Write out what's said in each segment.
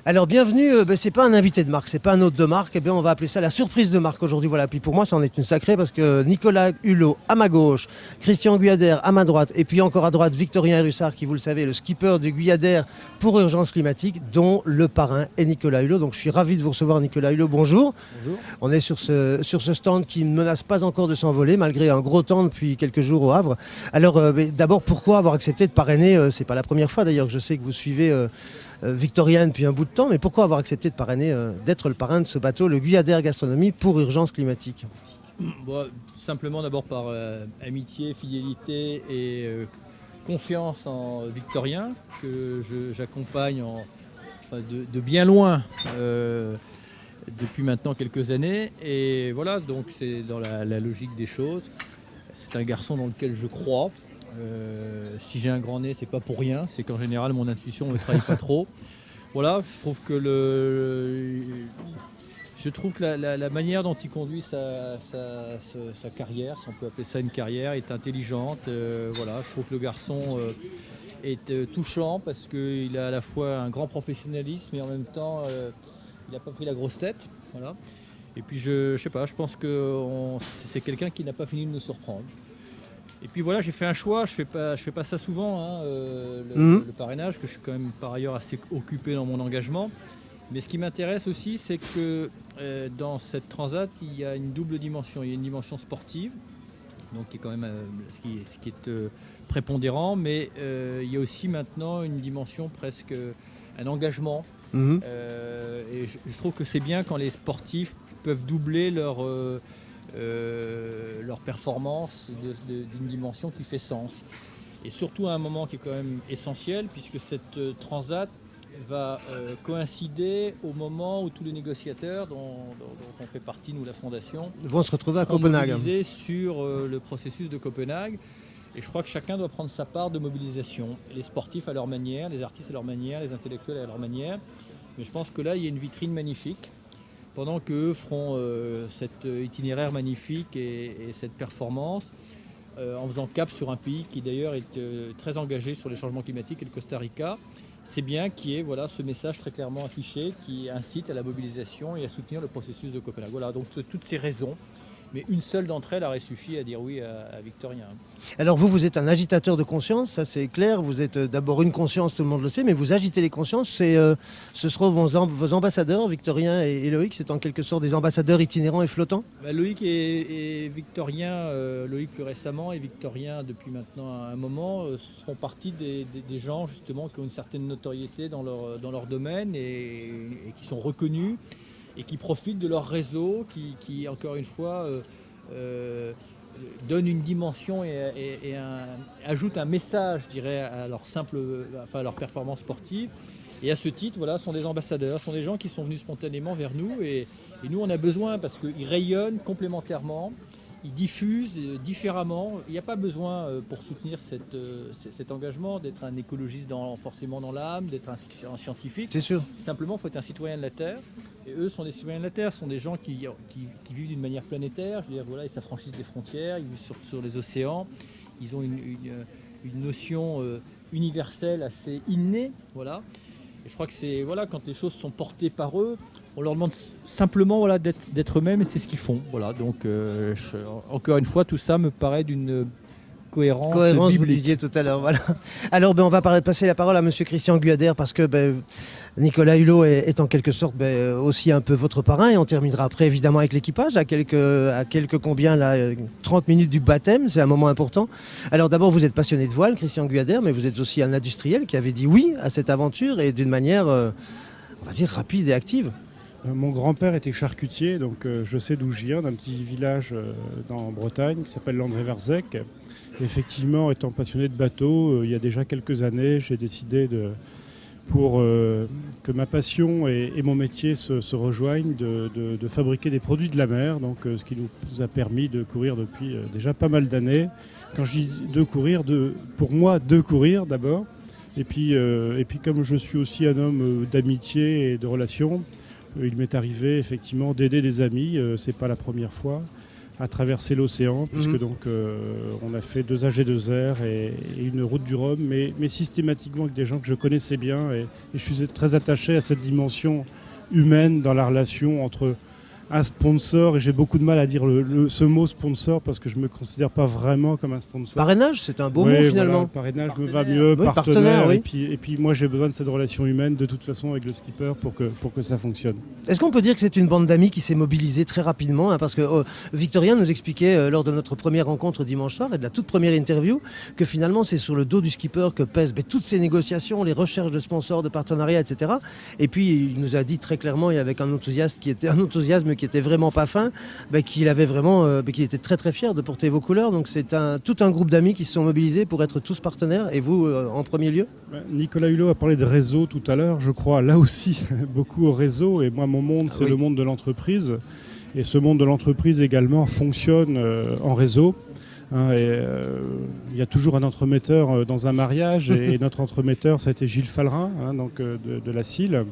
Alors bienvenue, c'est pas un invité de marque, c'est pas un hôte de marque, on va appeler ça la surprise de marque aujourd'hui. Voilà. Puis pour moi, ça en est une sacrée parce que Nicolas Hulot à ma gauche, Christian Guyader à ma droite, et puis encore à droite Victorien Russard, qui vous le savez, le skipper du Guyader pour urgence climatique, dont le parrain est Nicolas Hulot. Donc je suis ravi de vous recevoir, Nicolas Hulot. Bonjour. Bonjour. On est sur ce stand qui ne menace pas encore de s'envoler, malgré un gros temps depuis quelques jours au Havre. Alors d'abord, pourquoi avoir accepté de parrainer c'est pas la première fois d'ailleurs que je sais que vous suivez Victorien depuis un bout de temps, mais pourquoi avoir accepté de parrainer, d'être le parrain de ce bateau, le Guyader Gastronomie pour urgence climatique? Bon, simplement d'abord par amitié, fidélité et confiance en Victorien, que j'accompagne de bien loin depuis maintenant quelques années. Et voilà, donc c'est dans la logique des choses. C'est un garçon dans lequel je crois. Si j'ai un grand nez, c'est pas pour rien, c'est qu'en général mon intuition ne travaille pas trop. Voilà, je trouve que la manière dont il conduit sa carrière, si on peut appeler ça une carrière, est intelligente. Voilà, je trouve que le garçon est touchant parce qu'il a à la fois un grand professionnalisme et en même temps il n'a pas pris la grosse tête. Voilà. Et puis je sais pas, je pense que c'est quelqu'un qui n'a pas fini de nous surprendre. Et puis voilà, j'ai fait un choix, je fais pas ça souvent, le parrainage, que je suis quand même par ailleurs assez occupé dans mon engagement. Mais ce qui m'intéresse aussi, c'est que dans cette transat, il y a une double dimension. Il y a une dimension sportive, donc qui est quand même ce qui est prépondérant, mais il y a aussi maintenant une dimension presque, un engagement. Et je trouve que c'est bien quand les sportifs peuvent doubler leur performance d'une dimension qui fait sens. Et surtout à un moment qui est quand même essentiel, puisque cette transat va coïncider au moment où tous les négociateurs, dont on fait partie, nous, la Fondation, vont se retrouver à Copenhague. Mobilisés sur le processus de Copenhague. Et je crois que chacun doit prendre sa part de mobilisation. Les sportifs à leur manière, les artistes à leur manière, les intellectuels à leur manière. Mais je pense que là, il y a une vitrine magnifique. Pendant qu'eux feront cet itinéraire magnifique et cette performance, en faisant cap sur un pays qui d'ailleurs est très engagé sur les changements climatiques, et le Costa Rica, c'est bien qu'il y ait ce message très clairement affiché qui incite à la mobilisation et à soutenir le processus de Copenhague. Voilà, donc toutes ces raisons. Mais une seule d'entre elles aurait suffi à dire oui à Victorien. Alors vous êtes un agitateur de conscience, ça c'est clair. Vous êtes d'abord une conscience, tout le monde le sait, mais vous agitez les consciences. Ce seront vos ambassadeurs, Victorien et Loïc, c'est en quelque sorte des ambassadeurs itinérants et flottants. Loïc et Victorien, Loïc plus récemment et Victorien depuis maintenant un moment, font partie des gens justement qui ont une certaine notoriété dans leur domaine et qui sont reconnus et qui profitent de leur réseau, qui encore une fois donne une dimension et ajoute un message, je dirais, à leur performance sportive. Et à ce titre, voilà, sont des ambassadeurs, sont des gens qui sont venus spontanément vers nous et nous on a besoin parce qu'ils rayonnent complémentairement, ils diffusent différemment. Il n'y a pas besoin pour soutenir cet engagement d'être un écologiste forcément dans l'âme, d'être un scientifique. C'est sûr. Simplement, il faut être un citoyen de la Terre. Et eux sont des citoyens de la Terre, sont des gens qui vivent d'une manière planétaire. Je veux dire, voilà, ils s'affranchissent des frontières, ils vivent sur les océans. Ils ont une notion universelle assez innée. Voilà. Et je crois que c'est quand les choses sont portées par eux, on leur demande simplement d'être eux-mêmes et c'est ce qu'ils font. Voilà. Donc encore une fois, tout ça me paraît d'une cohérence biblique. Vous disiez tout à l'heure. Voilà. Alors on va passer la parole à monsieur Christian Guyader parce que Nicolas Hulot est en quelque sorte aussi un peu votre parrain et on terminera après évidemment avec l'équipage à quelques combien là 30 minutes du baptême, c'est un moment important. Alors d'abord vous êtes passionné de voile, Christian Guyader, mais vous êtes aussi un industriel qui avait dit oui à cette aventure et d'une manière on va dire rapide et active. Mon grand-père était charcutier, donc je sais d'où je viens, d'un petit village en Bretagne qui s'appelle Landré-Varzec. Effectivement, étant passionné de bateaux, il y a déjà quelques années, j'ai décidé pour que ma passion et mon métier se rejoignent, de fabriquer des produits de la mer, donc ce qui nous a permis de courir depuis déjà pas mal d'années. Quand je dis de courir, pour moi, de courir d'abord. Et puis comme je suis aussi un homme d'amitié et de relations, il m'est arrivé effectivement d'aider des amis, c'est pas la première fois, à traverser l'océan, puisque donc on a fait 2 AG2R et une route du Rhum, mais systématiquement avec des gens que je connaissais bien, et je suis très attaché à cette dimension humaine dans la relation entre un sponsor, et j'ai beaucoup de mal à dire ce mot sponsor parce que je ne me considère pas vraiment comme un sponsor. Parrainage, c'est un beau mot finalement. Voilà, parrainage me va mieux, oui, partenaire, oui. et puis moi j'ai besoin de cette relation humaine de toute façon avec le skipper pour que ça fonctionne. Est-ce qu'on peut dire que c'est une bande d'amis qui s'est mobilisée très rapidement, hein, parce que Victorien nous expliquait lors de notre première rencontre dimanche soir et de la toute première interview que finalement c'est sur le dos du skipper que pèsent toutes ces négociations, les recherches de sponsors, de partenariats, etc. Et puis il nous a dit très clairement et avec un enthousiasme qui était vraiment pas fin, qu'il avait vraiment, qu'il était très très fier de porter vos couleurs. Donc c'est tout un groupe d'amis qui se sont mobilisés pour être tous partenaires, et vous en premier lieu. Nicolas Hulot a parlé de réseau tout à l'heure, je crois là aussi beaucoup au réseau, et moi mon monde c'est le monde de l'entreprise, et ce monde de l'entreprise également fonctionne en réseau. Il y a toujours un entremetteur dans un mariage, et notre entremetteur ça a été Gilles Fallerin, donc de la CIL,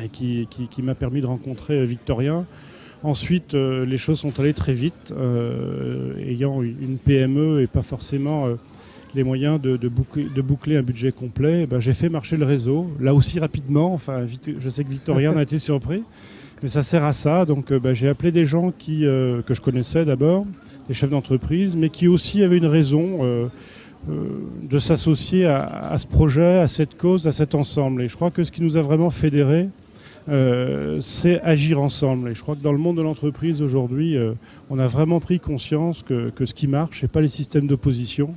et qui m'a permis de rencontrer Victorien. Ensuite, les choses sont allées très vite. Ayant une PME et pas forcément les moyens de boucler un budget complet, j'ai fait marcher le réseau, là aussi rapidement. Enfin, je sais que Victorien en a été surpris, mais ça sert à ça. Donc j'ai appelé des gens que je connaissais d'abord, des chefs d'entreprise, mais qui aussi avaient une raison de s'associer à ce projet, à cette cause, à cet ensemble. Et je crois que ce qui nous a vraiment fédérés, c'est agir ensemble. Et je crois que dans le monde de l'entreprise aujourd'hui, on a vraiment pris conscience que ce qui marche, ce n'est pas les systèmes d'opposition,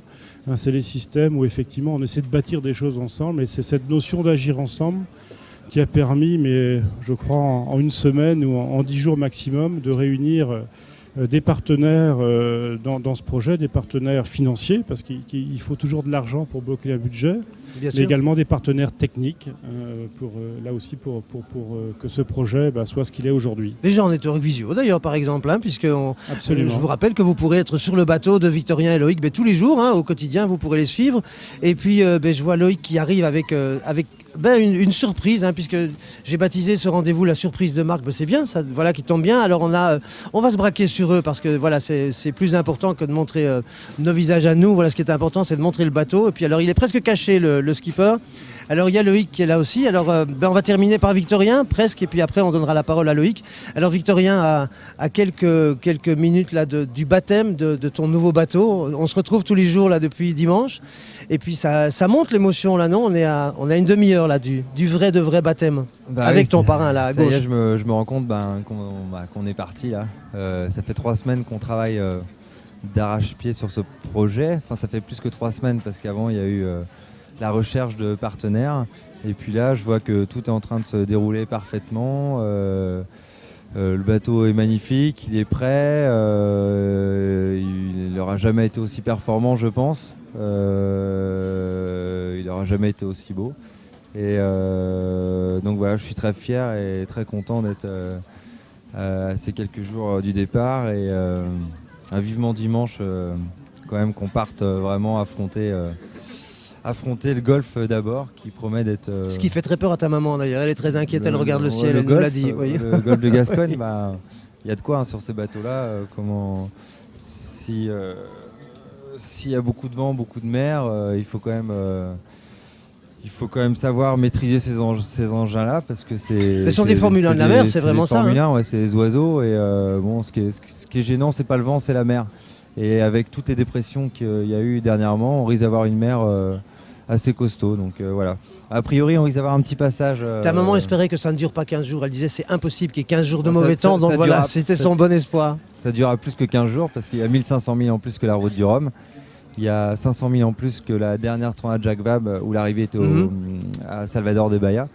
c'est les systèmes où effectivement on essaie de bâtir des choses ensemble. Et c'est cette notion d'agir ensemble qui a permis, mais je crois en une semaine ou en 10 jours maximum, de réunir des partenaires dans ce projet, des partenaires financiers, parce qu'il faut toujours de l'argent pour bloquer un budget, mais également des partenaires techniques, là aussi pour que ce projet soit ce qu'il est aujourd'hui. Déjà en network visio d'ailleurs par exemple, puisque Absolument. Je vous rappelle que vous pourrez être sur le bateau de Victorien et Loïc tous les jours, au quotidien, vous pourrez les suivre. Et puis je vois Loïc qui arrive avec une surprise, puisque j'ai baptisé ce rendez-vous la surprise de Marc. C'est bien, ça, voilà, qui tombe bien. Alors on va se braquer sur eux, parce que voilà, c'est plus important que de montrer nos visages à nous. Voilà, ce qui est important, c'est de montrer le bateau. Et puis alors, il est presque caché, le skipper. Alors il y a Loïc qui est là aussi. Alors on va terminer par Victorien, presque, et puis après on donnera la parole à Loïc. Alors Victorien, à quelques minutes là, du baptême de ton nouveau bateau. On se retrouve tous les jours là depuis dimanche. Et puis ça monte l'émotion là, non? On a une demi-heure là du vrai de vrai baptême. Avec ton parrain là à gauche. Je me rends compte qu'on est parti là. Ça fait 3 semaines qu'on travaille d'arrache-pied sur ce projet. Enfin, ça fait plus que 3 semaines parce qu'avant il y a eu la recherche de partenaires. Et puis là, je vois que tout est en train de se dérouler parfaitement. Le bateau est magnifique, il est prêt. Il n'aura jamais été aussi performant, je pense. Il n'aura jamais été aussi beau. Et donc voilà, je suis très fier et très content d'être à ces quelques jours du départ. Et vivement dimanche, quand même, qu'on parte vraiment affronter le golfe d'abord, qui promet d'être... Ce qui fait très peur à ta maman d'ailleurs, elle est très inquiète, elle regarde le ciel, elle nous l'a dit. Oui. Le golfe de Gascogne, il y a de quoi sur ces bateaux-là. S'il y a beaucoup de vent, beaucoup de mer, il faut quand même savoir maîtriser ces engins-là, parce que ce sont des Formule 1 de la mer, c'est vraiment ça. Formule 1, c'est les oiseaux, et ce qui est gênant, c'est pas le vent, c'est la mer. Et avec toutes les dépressions qu'il y a eu dernièrement, on risque d'avoir une mer assez costaud. Donc voilà. A priori, on risque d'avoir un petit passage. Ta maman espérait que ça ne dure pas 15 jours. Elle disait c'est impossible qu'il y ait 15 jours de mauvais temps. Donc voilà, c'était son bon espoir. Ça durera plus que 15 jours parce qu'il y a 1500 000 en plus que la route du Rhum. Il y a 500 000 en plus que la dernière Transat Jacques Vabre où l'arrivée était à Salvador de Bahia.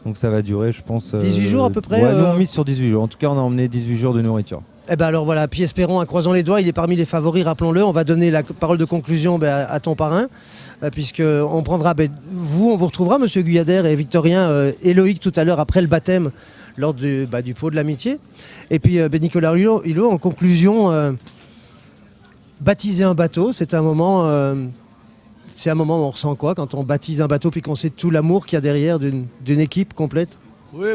Donc ça va durer, je pense... 18 jours à peu près. Nous, on mise sur 18 jours. En tout cas, on a emmené 18 jours de nourriture. Eh ben alors voilà, puis espérons, croisons les doigts, il est parmi les favoris, rappelons-le. On va donner la parole de conclusion à ton parrain, puisqu'on prendra, on vous retrouvera, Monsieur Guyader et Victorien et Loïc tout à l'heure après le baptême, lors du pot de l'amitié. Et puis Nicolas Hulot, en conclusion, baptiser un bateau, c'est un moment où on ressent quoi quand on baptise un bateau puis qu'on sait tout l'amour qu'il y a derrière d'une équipe complète? Oui,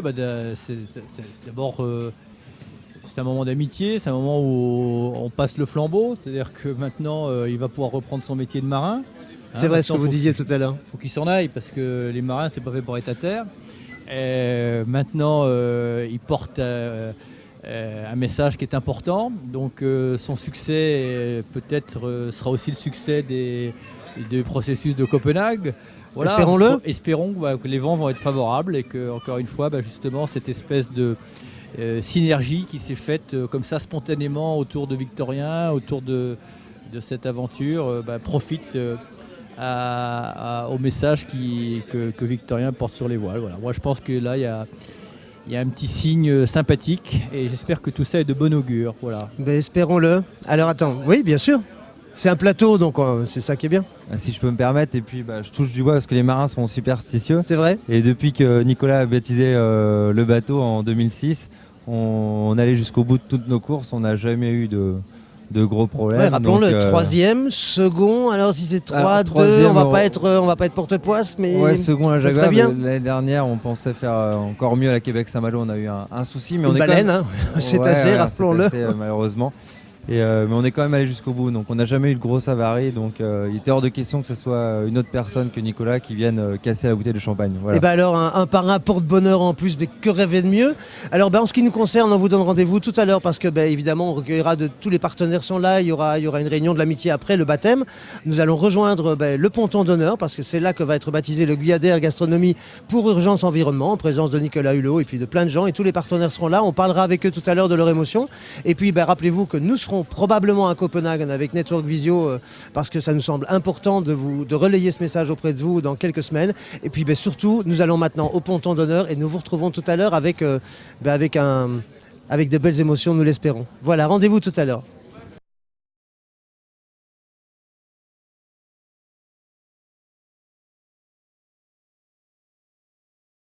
c'est d'abord... c'est un moment d'amitié, c'est un moment où on passe le flambeau, c'est-à-dire que maintenant il va pouvoir reprendre son métier de marin. C'est vrai ce que vous disiez tout à l'heure. Il faut qu'il s'en aille parce que les marins, c'est pas fait pour être à terre. Maintenant, il porte un message qui est important. Donc son succès peut-être sera aussi le succès du processus de Copenhague. Voilà, espérons-le. Espérons que les vents vont être favorables et que, encore une fois, justement, cette espèce de synergie qui s'est faite comme ça spontanément autour de Victorien, autour de cette aventure, profite au message que Victorien porte sur les voiles. Voilà. Moi, je pense que là, il y a un petit signe sympathique et j'espère que tout ça est de bon augure. Voilà. Espérons-le. Alors attends, oui, bien sûr. C'est un plateau, donc c'est ça qui est bien. Si je peux me permettre, et puis je touche du bois parce que les marins sont superstitieux. C'est vrai. Et depuis que Nicolas a baptisé le bateau en 2006, on allait jusqu'au bout de toutes nos courses, on n'a jamais eu de gros problèmes. Ouais, rappelons-le, donc, troisième, second, alors si c'est 3-2, on va pas être porte-poisse, mais ouais, second à ça Jaguar, serait bien. L'année dernière, on pensait faire encore mieux à la Québec-Saint-Malo, on a eu un souci. Mais Une on est baleine, quand même... c'est assez, rappelons-le. C'est assez, malheureusement. Mais on est quand même allé jusqu'au bout, donc on n'a jamais eu de grosse avarie, donc il était hors de question que ce soit une autre personne que Nicolas qui vienne casser la bouteille de champagne. Voilà. Et alors un parrain porte-bonheur en plus, mais que rêver de mieux. Alors en ce qui nous concerne, on vous donne rendez-vous tout à l'heure parce que évidemment on recueillera tous les partenaires sont là, il y aura une réunion de l'amitié après le baptême. Nous allons rejoindre le ponton d'honneur parce que c'est là que va être baptisé le Guyadère Gastronomie pour Urgence Environnement en présence de Nicolas Hulot et puis de plein de gens et tous les partenaires seront là. On parlera avec eux tout à l'heure de leur émotion et puis rappelez-vous que nous serons probablement à Copenhague avec Network Visio parce que ça nous semble important de relayer ce message auprès de vous dans quelques semaines. Et puis surtout, nous allons maintenant au ponton d'honneur et nous vous retrouvons tout à l'heure avec de belles émotions, nous l'espérons. Voilà, rendez-vous tout à l'heure.